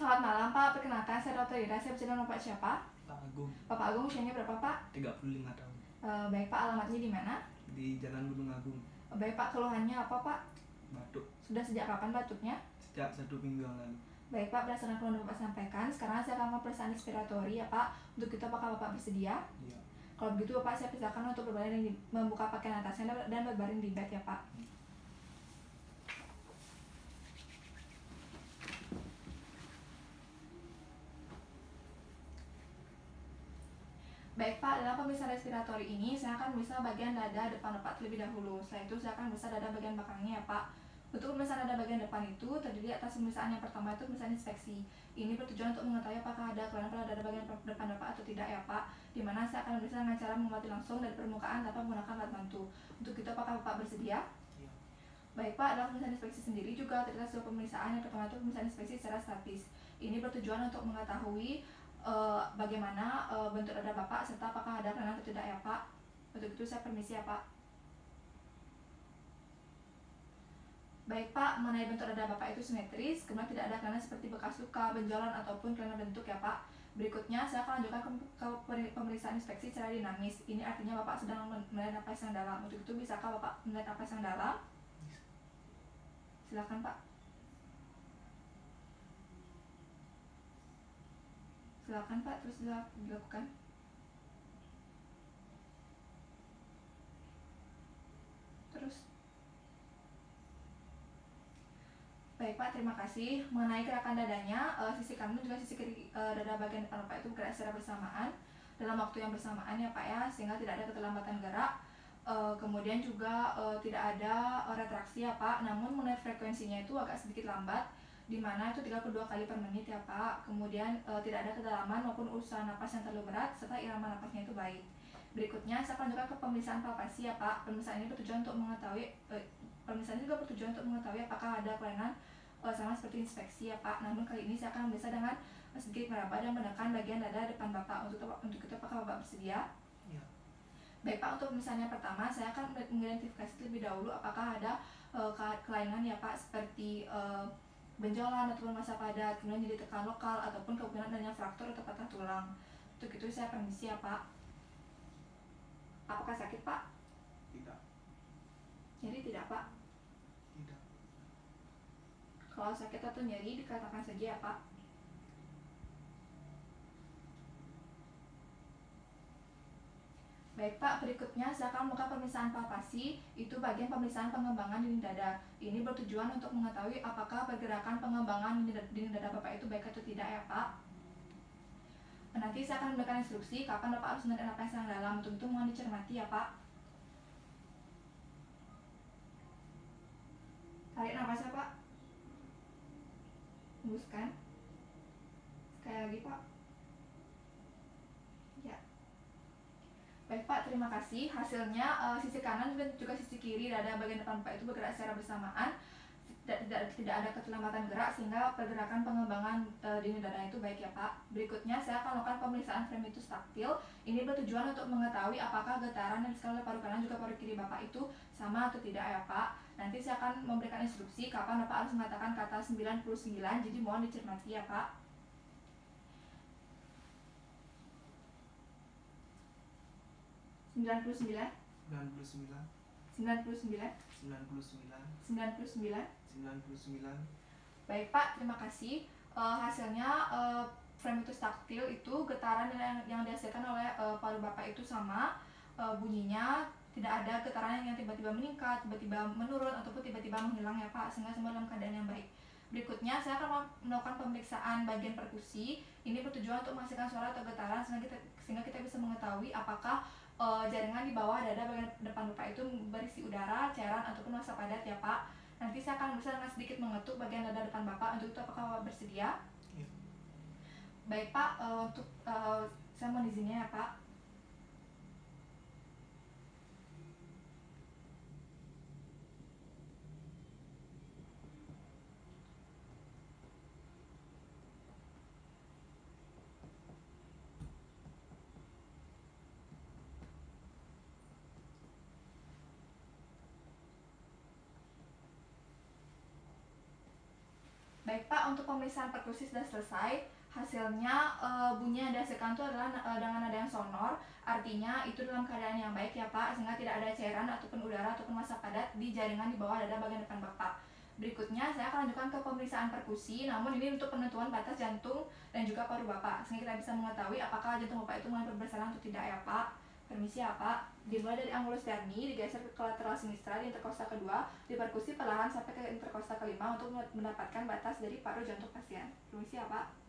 Selamat malam Pak, perkenalkan saya Dr. Ira, saya berbicara dengan Bapak siapa? Pak Agung, Bapak Agung usianya berapa Pak? 35 tahun, Baik Pak, alamatnya di mana? di Jalan Gunung Agung. Baik Pak, keluhannya apa Pak? Batuk Sudah sejak kapan batuknya? sejak 1 minggu yang lalu. Baik Pak, berdasarkan keluhan Bapak sampaikan, sekarang saya akan pemeriksaan respiratori ya Pak. Untuk itu apakah Bapak bersedia? Iya. Kalau begitu Bapak saya persilakan untuk berbaring membuka pakaian atasnya dan berbaring di bed ya Pak. Baik Pak, dalam pemeriksaan respiratori ini saya akan memeriksa bagian dada depan Bapak terlebih dahulu. Setelah itu saya akan memeriksa dada bagian belakangnya ya Pak. Untuk pemeriksaan dada bagian depan itu terdiri atas pemeriksaan yang pertama itu pemeriksaan inspeksi. Ini bertujuan untuk mengetahui apakah ada kelainan pada dada bagian depan Bapak atau tidak ya Pak. Dimana saya akan memeriksa dengan cara mengamati langsung dari permukaan tanpa menggunakan alat bantu. Untuk itu apakah Bapak bersedia? Iya. Baik Pak, dalam pemeriksaan inspeksi sendiri juga terdapat sebuah pemeriksaan yang pertama itu pemeriksaan inspeksi secara statis. Ini bertujuan untuk mengetahui bagaimana bentuk dada Bapak serta apakah ada kelainan atau tidak ya Pak. Untuk itu saya permisi ya Pak. Baik Pak, mengenai bentuk dada Bapak itu simetris, kemudian tidak ada kelainan seperti bekas luka, benjolan ataupun kelainan bentuk ya Pak. Berikutnya saya akan lanjutkan ke pemeriksaan inspeksi secara dinamis. Ini artinya Bapak sedang melihat napas yang dalam. Untuk itu bisakah Bapak melihat napas yang dalam? Silakan Pak. Silakan Pak, terus dilakukan. Terus. Baik Pak, terima kasih. Mengenai gerakan dadanya, sisi kanan juga sisi kiri dada bagian depan Bapak itu bergerak secara bersamaan dalam waktu yang bersamaan ya Pak ya, sehingga tidak ada keterlambatan gerak. Kemudian juga tidak ada retraksi ya Pak, namun mengenai frekuensinya itu agak sedikit lambat, di mana itu 32 kali per menit ya Pak. Kemudian tidak ada kedalaman maupun usaha napas yang terlalu berat, serta irama napasnya itu baik. Berikutnya saya akan lanjutkan ke pemeriksaan palpasi ya Pak. Pemeriksaan ini bertujuan untuk mengetahui pemeriksaan juga bertujuan untuk mengetahui apakah ada kelainan sama seperti inspeksi ya Pak. Namun kali ini saya akan memeriksa dengan sedikit meraba dan menekan bagian dada depan Bapak. Untuk itu apakah Bapak bersedia? Iya. Baik Pak, untuk pemeriksaan yang pertama saya akan mengidentifikasi terlebih dahulu apakah ada kelainan ya Pak, seperti benjolan ataupun massa padat, kemudian jadi tekan lokal ataupun kemungkinan adanya fraktur atau patah tulang. Untuk itu saya permisi ya Pak. Apakah sakit Pak? Tidak. Nyeri tidak Pak? Tidak. Kalau sakit atau nyeri dikatakan saja ya Pak. Baik Pak, berikutnya saya akan melakukan pemeriksaan palpasi, itu bagian pemeriksaan pengembangan dinding dada. Ini bertujuan untuk mengetahui apakah pergerakan pengembangan dinding dada Bapak itu baik atau tidak ya Pak. Nanti saya akan memberikan instruksi kapan Bapak harus menarik napas yang dalam. Untuk itu mohon dicermati ya Pak. Tarik napasnya Pak. Hembuskan. Sekali lagi Pak. Ya. Baik Pak, terima kasih. Hasilnya sisi kanan dan juga sisi kiri dada bagian depan Bapak itu bergerak secara bersamaan. Tidak ada keterlambatan gerak sehingga pergerakan pengembangan dinding dada itu baik ya Pak. Berikutnya saya akan melakukan pemeriksaan fremitus taktil. Ini bertujuan untuk mengetahui apakah getaran yang dirasakan oleh paru kanan juga paru kiri Bapak itu sama atau tidak ya Pak. Nanti saya akan memberikan instruksi kapan Bapak harus mengatakan kata 99, jadi mohon dicermati ya Pak. 99, 99, 99, 99, 99. 99. Baik Pak, terima kasih. Hasilnya fremitus taktil itu getaran yang dihasilkan oleh paru Bapak itu sama, bunyinya tidak ada getaran yang tiba-tiba meningkat, tiba-tiba menurun ataupun tiba-tiba menghilang ya Pak, sehingga semua dalam keadaan yang baik. Berikutnya saya akan melakukan pemeriksaan bagian perkusi. Ini bertujuan untuk menghasilkan suara atau getaran sehingga kita bisa mengetahui apakah jaringan di bawah dada bagian depan Bapak itu berisi udara, cairan ataupun massa padat ya Pak. Nanti saya akan berusaha dengan sedikit mengetuk bagian dada depan Bapak. Untuk itu apakah Bapak bersedia? Iya. Baik Pak, untuk saya mohon izinnya ya Pak. Baik Pak, untuk pemeriksaan perkusi sudah selesai. Hasilnya bunyi yang dihasilkan itu adalah dengan nada yang sonor. Artinya itu dalam keadaan yang baik ya Pak, sehingga tidak ada cairan ataupun udara ataupun massa padat di jaringan di bawah dada bagian depan Bapak. Berikutnya saya akan lanjutkan ke pemeriksaan perkusi, namun ini untuk penentuan batas jantung dan juga paru Bapak, sehingga kita bisa mengetahui apakah jantung Bapak itu mengalami perbesaran atau tidak ya Pak. Permisi ya Pak. Dimulai dari angulus sterni, digeser ke kolateral sinistra di interkosta kedua, diperkusi perlahan sampai ke interkosta kelima untuk mendapatkan batas dari paru jantung pasien. Permisi ya Pak.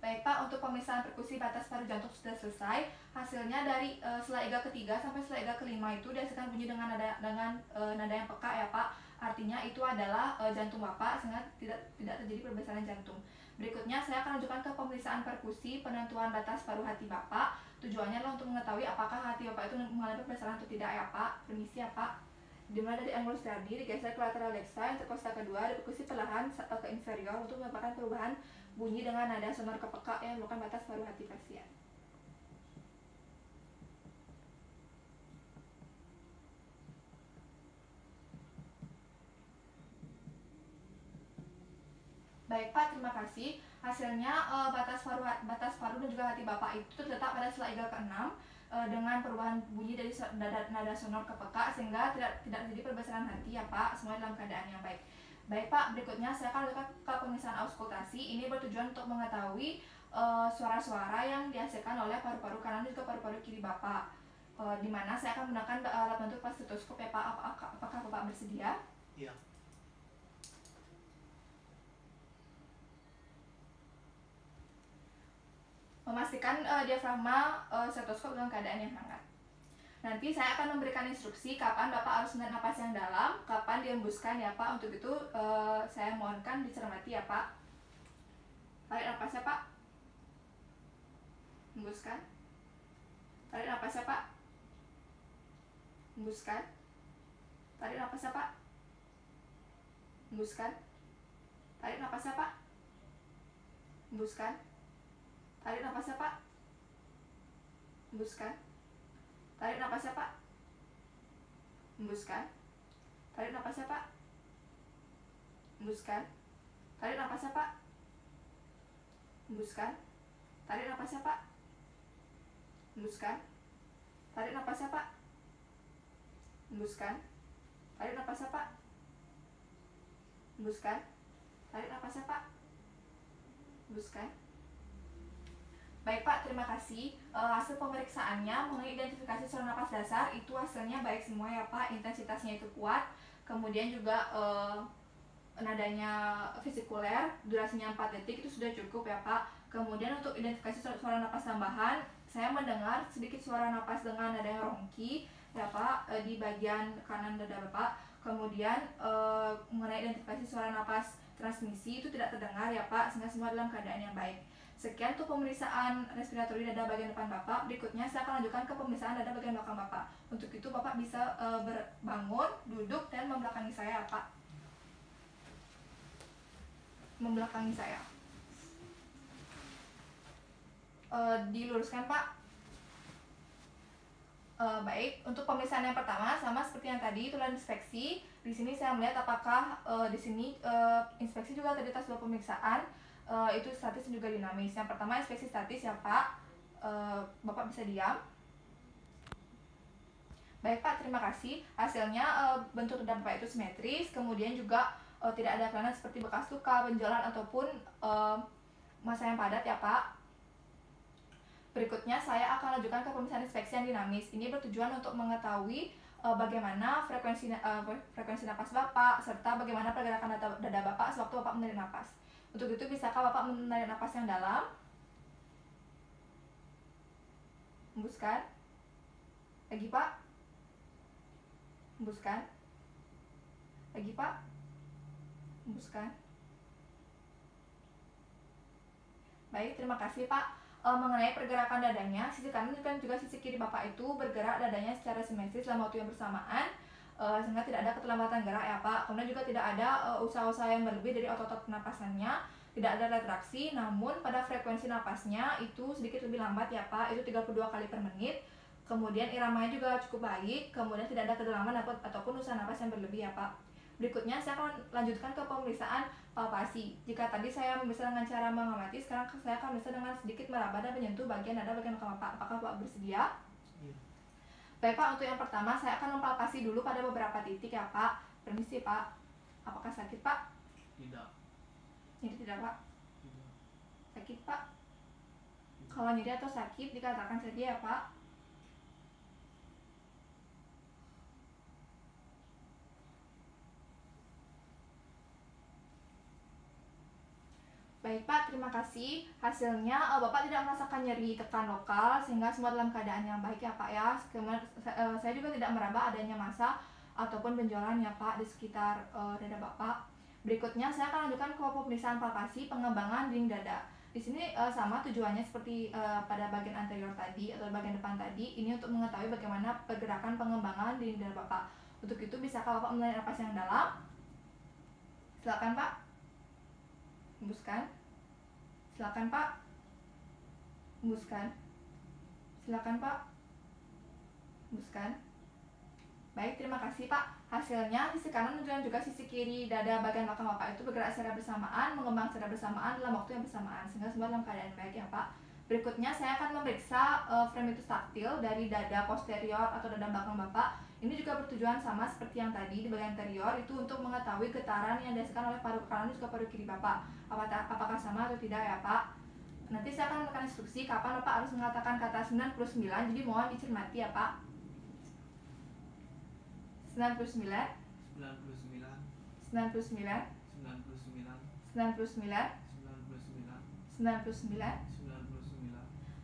Baik Pak, untuk pemeriksaan perkusi batas paru jantung sudah selesai. Hasilnya dari sela iga ketiga sampai sela iga kelima itu dihasilkan bunyi dengan nada yang peka ya Pak. Artinya itu adalah jantung Bapak, sehingga tidak terjadi perbesaran jantung. Berikutnya saya akan lanjutkan ke pemeriksaan perkusi penentuan batas paru hati Bapak. Tujuannya adalah untuk mengetahui apakah hati Bapak itu mengalami perbesaran atau tidak ya Pak. Permisi ya Pak. Dimulai dari angulus sterni, digeser ke lateral lexa, interkosta kedua, diperkusi perlahan ke inferior untuk mendapatkan perubahan bunyi dengan nada sonor ke peka yang merupakan batas paru hati pasien. Baik Pak, terima kasih. Hasilnya batas paru dan juga hati Bapak itu terletak pada sela iga ke-6 dengan perubahan bunyi dari nada sonor ke peka, sehingga tidak terjadi perbesaran hati ya Pak. Semua dalam keadaan yang baik. Baik Pak, berikutnya saya akan lanjutkan ke pemeriksaan auskultasi. Ini bertujuan untuk mengetahui suara-suara yang dihasilkan oleh paru-paru kanan dan juga paru-paru kiri Bapak. Di mana saya akan menggunakan alat bantu stetoskop ya Pak. Apakah Bapak bersedia? Iya. Memastikan diafragma stetoskop dalam keadaan yang hangat. Nanti saya akan memberikan instruksi kapan Bapak harus menarik napas yang dalam, kapan dihembuskan ya Pak. Untuk itu saya mohonkan dicermati ya Pak. Tarik napasnya Pak. Hembuskan. Tarik napasnya Pak. Hembuskan. Tarik napasnya Pak. Hembuskan. Tarik napasnya Pak. Hembuskan. Tarik napasnya Pak. Hembuskan. Tarik napasnya Pak. Hembuskan. Tarik napasnya Pak. Hembuskan. Tarik napasnya Pak. Hembuskan. Tarik napasnya Pak. Hembuskan. Tarik napasnya Pak. Hembuskan. Tarik napasnya Pak. Hembuskan. Tarik napasnya Pak. Hembuskan. Baik Pak, terima kasih. Hasil pemeriksaannya mengenai identifikasi saluran napas dasar itu hasilnya baik semua ya Pak. Intensitasnya itu kuat, kemudian juga nadanya vesikuler, durasinya 4 detik itu sudah cukup ya Pak. Kemudian untuk identifikasi suara napas tambahan, saya mendengar sedikit suara napas dengan nada yang ronki ya Pak di bagian kanan dada Bapak. Kemudian mengenai identifikasi suara napas transmisi itu tidak terdengar ya Pak, sehingga semua dalam keadaan yang baik. Sekian untuk pemeriksaan respiratori dada bagian depan Bapak. Berikutnya saya akan lanjutkan ke pemeriksaan dada bagian belakang Bapak. Untuk itu Bapak bisa berbangun, duduk, dan membelakangi saya Pak. Membelakangi saya. Diluruskan Pak. Baik, untuk pemeriksaan yang pertama sama seperti yang tadi, itulah inspeksi. Di sini saya melihat apakah di sini inspeksi juga terdiri atas 2 pemeriksaan. Itu statis dan juga dinamis. Yang pertama inspeksi statis ya Pak. Bapak bisa diam. Baik Pak, terima kasih. Hasilnya bentuk dada Bapak itu simetris, kemudian juga tidak ada kelainan seperti bekas luka, benjolan ataupun massa yang padat ya Pak. Berikutnya saya akan lanjutkan ke pemeriksaan inspeksi yang dinamis. Ini bertujuan untuk mengetahui bagaimana frekuensi napas Bapak serta bagaimana pergerakan dada Bapak sewaktu Bapak menarik napas. Untuk itu bisakah Bapak menarik napas yang dalam? Hembuskan. Lagi Pak. Hembuskan. Lagi Pak. Hembuskan. Baik, terima kasih Pak. Mengenai pergerakan dadanya, sisi kanan dan juga sisi kiri Bapak itu bergerak dadanya secara simetris dalam waktu yang bersamaan, sehingga tidak ada keterlambatan gerak ya Pak. Kemudian juga tidak ada usaha-usaha yang berlebih dari otot-otot penapasannya, tidak ada retraksi, namun pada frekuensi napasnya itu sedikit lebih lambat ya Pak, itu 32 kali per menit. Kemudian iramanya juga cukup baik, kemudian tidak ada kedalaman ataupun usaha napas yang berlebih ya Pak. Berikutnya saya akan lanjutkan ke pemeriksaan palpasi. Jika tadi saya memeriksa dengan cara mengamati, sekarang saya akan memeriksa dengan sedikit meraba dan menyentuh bagian dada bagian belakang Bapak. Apakah Bapak bersedia? Iya. Baik Pak, untuk yang pertama saya akan mempalpasi dulu pada beberapa titik ya Pak. Permisi Pak. Apakah sakit Pak? Tidak. Nyeri tidak Pak? Tidak. Sakit Pak? Kalau nyeri atau sakit dikatakan saja ya Pak. Baik Pak, terima kasih. Hasilnya Bapak tidak merasakan nyeri tekan lokal sehingga semua dalam keadaan yang baik ya Pak ya. Kemudian saya juga tidak meraba adanya massa ataupun benjolan ya Pak di sekitar dada Bapak. Berikutnya saya akan lanjutkan ke pemeriksaan palpasi pengembangan dinding dada. Di sini sama tujuannya seperti pada bagian anterior tadi atau bagian depan tadi. Ini untuk mengetahui bagaimana pergerakan pengembangan dinding dada Bapak. Untuk itu bisakah Bapak menarik napas yang dalam? Silakan Pak. Hembuskan. Silakan Pak. Hembuskan. Silakan Pak. Hembuskan. Baik, terima kasih Pak. Hasilnya sisi kanan dan juga sisi kiri dada bagian belakang Bapak itu bergerak secara bersamaan, mengembang secara bersamaan dalam waktu yang bersamaan sehingga semua dalam keadaan baik ya Pak. Berikutnya saya akan memeriksa fremitus taktil dari dada posterior atau dada belakang Bapak. Ini juga bertujuan sama seperti yang tadi di bagian anterior, itu untuk mengetahui getaran yang dirasakan oleh paru kanan dan juga paru kiri Bapak. Apakah sama atau tidak ya Pak? Nanti saya akan memberikan instruksi kapan Bapak harus mengatakan kata 99, jadi mohon dicermati ya Pak. 99 99. 99 99. 99 99. 99. 99.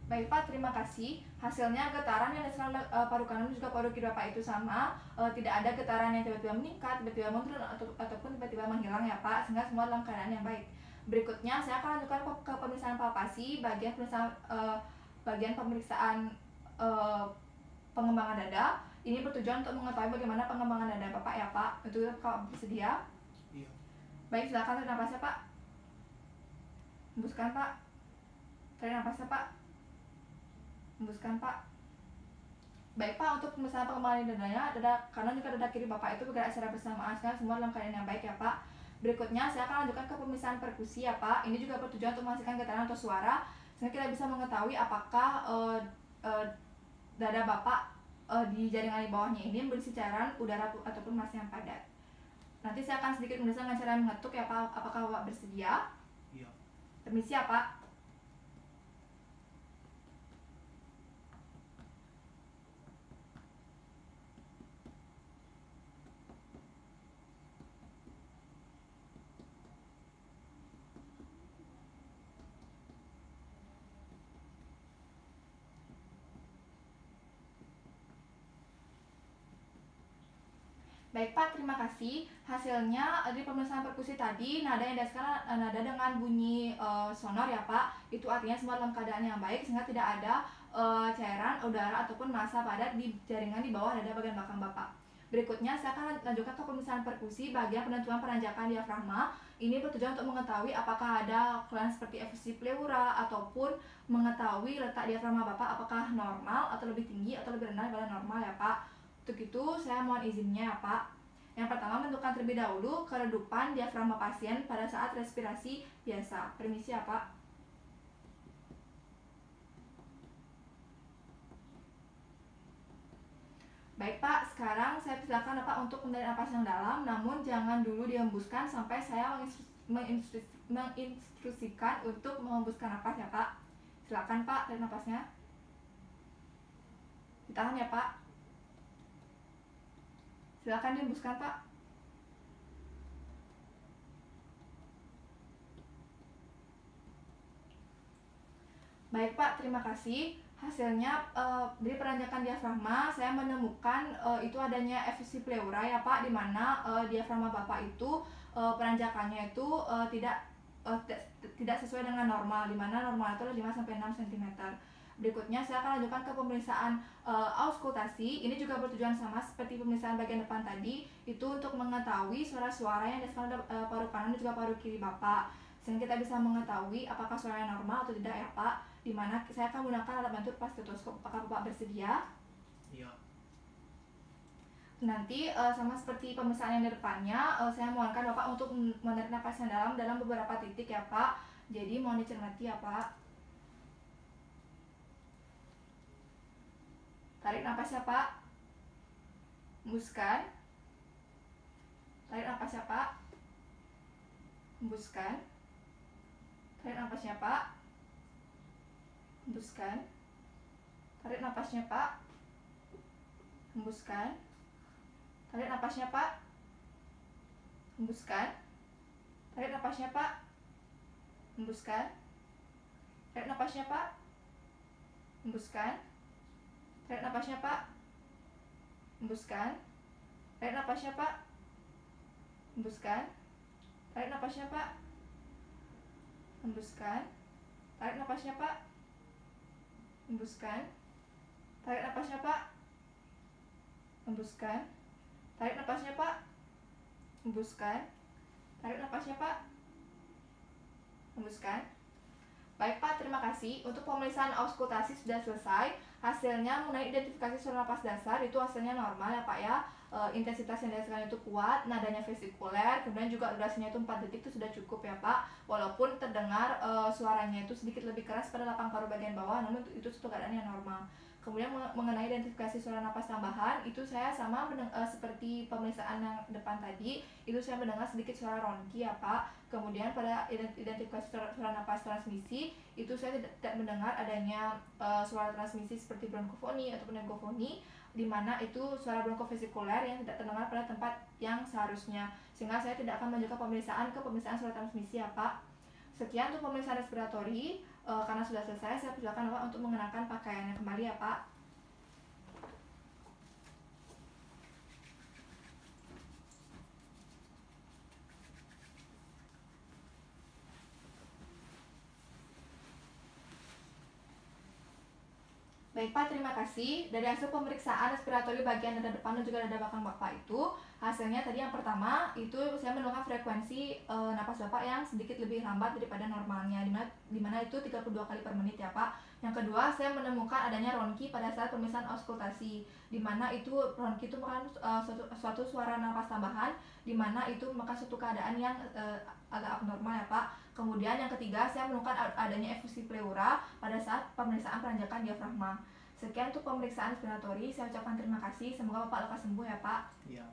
Baik Pak, terima kasih. Hasilnya getaran yang dirasakan paru kanan dan juga paru kiri Bapak itu sama. Tidak ada getaran yang tiba-tiba meningkat, tiba-tiba menurun ataupun tiba-tiba menghilang ya Pak, sehingga semua dalam keadaan yang baik. Berikutnya saya akan lanjutkan ke pemeriksaan palpasi bagian pemeriksaan pengembangan dada. Ini bertujuan untuk mengetahui bagaimana pengembangan dada Bapak ya Pak. Itu kalau bersedia. Iya. Baik, silakan tarik nafasnya Pak. Hembuskan Pak. Tarik nafasnya Pak. Hembuskan Pak. Baik Pak, untuk pemeriksaan pengembangan dadanya, dada kanan juga dada kiri Bapak itu bergerak secara bersamaan sehingga semua dalam keadaan yang baik ya Pak. Berikutnya saya akan lanjutkan ke pemeriksaan perkusi ya Pak. Ini juga bertujuan untuk menghasilkan getaran atau suara sehingga kita bisa mengetahui apakah dada Bapak di jaringan di bawahnya ini berisi cairan udara ataupun massa yang padat. Nanti saya akan sedikit memeriksa dengan cara mengetuk ya Pak. Apakah Bapak bersedia? Iya. Permisi ya Pak. Baik Pak, terima kasih. Hasilnya dari pemeriksaan perkusi tadi, nada yang dirasakan nada dengan bunyi sonor ya Pak. Itu artinya semua dalam keadaan yang baik sehingga tidak ada cairan udara ataupun massa padat di jaringan di bawah dada bagian belakang Bapak. Berikutnya saya akan lanjutkan ke pemeriksaan perkusi bagian penentuan penanjakan diafragma. Ini bertujuan untuk mengetahui apakah ada kelainan seperti efisiensi pleura ataupun mengetahui letak diafragma Bapak apakah normal atau lebih tinggi atau lebih rendah daripada normal ya Pak. Untuk itu saya mohon izinnya ya Pak. Yang pertama, menentukan terlebih dahulu keredupan diafragma pasien pada saat respirasi biasa. Permisi ya Pak. Baik Pak, sekarang saya persilakan Pak untuk menarik napas yang dalam, namun jangan dulu dihembuskan sampai saya menginstruksikan untuk menghembuskan napas ya Pak. Silakan Pak, tarik napasnya. Ditahan ya Pak. Silakan dihembuskan Pak. Baik Pak, terima kasih. Hasilnya dari peranjakan diafragma saya menemukan itu adanya efisiensi pleura ya Pak, di mana diafragma Bapak itu peranjakannya itu tidak sesuai dengan normal, di mana normal itu 5 sampai 6 cm. Berikutnya saya akan lanjutkan ke pemeriksaan auskultasi. Ini juga bertujuan sama seperti pemeriksaan bagian depan tadi, itu untuk mengetahui suara-suara yang dirasakan oleh paru kanan dan juga paru kiri Bapak, sehingga kita bisa mengetahui apakah suaranya normal atau tidak ya Pak. Dimana saya akan menggunakan alat bantu stetoskop. Apakah Bapak bersedia? Iya. Nanti sama seperti pemeriksaan yang di depannya, saya mohonkan Bapak untuk menarik napas yang dalam beberapa titik ya Pak. Jadi mohon dicermati ya Pak. Tarik napas ya Pak. Hembuskan. Tarik napas ya Pak. Hembuskan. Tarik napasnya Pak. Hembuskan. Tarik napasnya Pak. Hembuskan. Tarik napasnya Pak. Hembuskan. Tarik napasnya Pak. Hembuskan. Tarik napasnya Pak. Hembuskan. Tarik napasnya Pak. Hembuskan. Tarik napasnya Pak. Hembuskan. Tarik napasnya Pak. Hembuskan. Tarik napasnya Pak. Hembuskan. Tarik napasnya Pak. Hembuskan. Tarik napasnya Pak. Hembuskan. Tarik napasnya Pak. Hembuskan. Baik Pak, terima kasih. Untuk pemeriksaan auskultasi sudah selesai. Hasilnya mengenai identifikasi saluran napas dasar itu hasilnya normal ya Pak ya. Intensitas yang dirasakan itu kuat, nadanya vesikuler, kemudian juga durasinya itu 4 detik itu sudah cukup ya Pak. Walaupun terdengar suaranya itu sedikit lebih keras pada lapang paru bagian bawah, namun itu suatu keadaan yang normal. Kemudian mengenai identifikasi saluran napas tambahan, itu saya sama seperti pemeriksaan yang depan tadi, itu saya mendengar sedikit suara ronki ya Pak. Kemudian pada identifikasi saluran napas transmisi, itu saya tidak mendengar adanya suara transmisi seperti bronkofoni ataupun negofoni, di mana itu suara bronkofesikuler yang tidak terdengar pada tempat yang seharusnya, sehingga saya tidak akan melanjutkan pemeriksaan ke pemeriksaan suara transmisi ya Pak. Sekian untuk pemeriksaan respiratori. Karena sudah selesai, saya persilakan Bapak untuk mengenakan pakaiannya kembali ya Pak. Baik Pak, terima kasih. Dari hasil pemeriksaan respiratori bagian dada depan dan juga dada belakang Bapak itu, hasilnya tadi yang pertama itu saya menemukan frekuensi napas Bapak yang sedikit lebih lambat daripada normalnya, dimana itu 32 kali per menit ya Pak. Yang kedua, saya menemukan adanya ronki pada saat pemeriksaan auskultasi, dimana itu ronki itu merupakan suatu suara napas tambahan, dimana itu merupakan suatu keadaan yang agak abnormal ya Pak. Kemudian yang ketiga, saya menemukan adanya efusi pleura pada saat pemeriksaan peranjakan diafragma. Sekian untuk pemeriksaan respiratori. Saya ucapkan terima kasih. Semoga Bapak lekas sembuh ya Pak. Iya.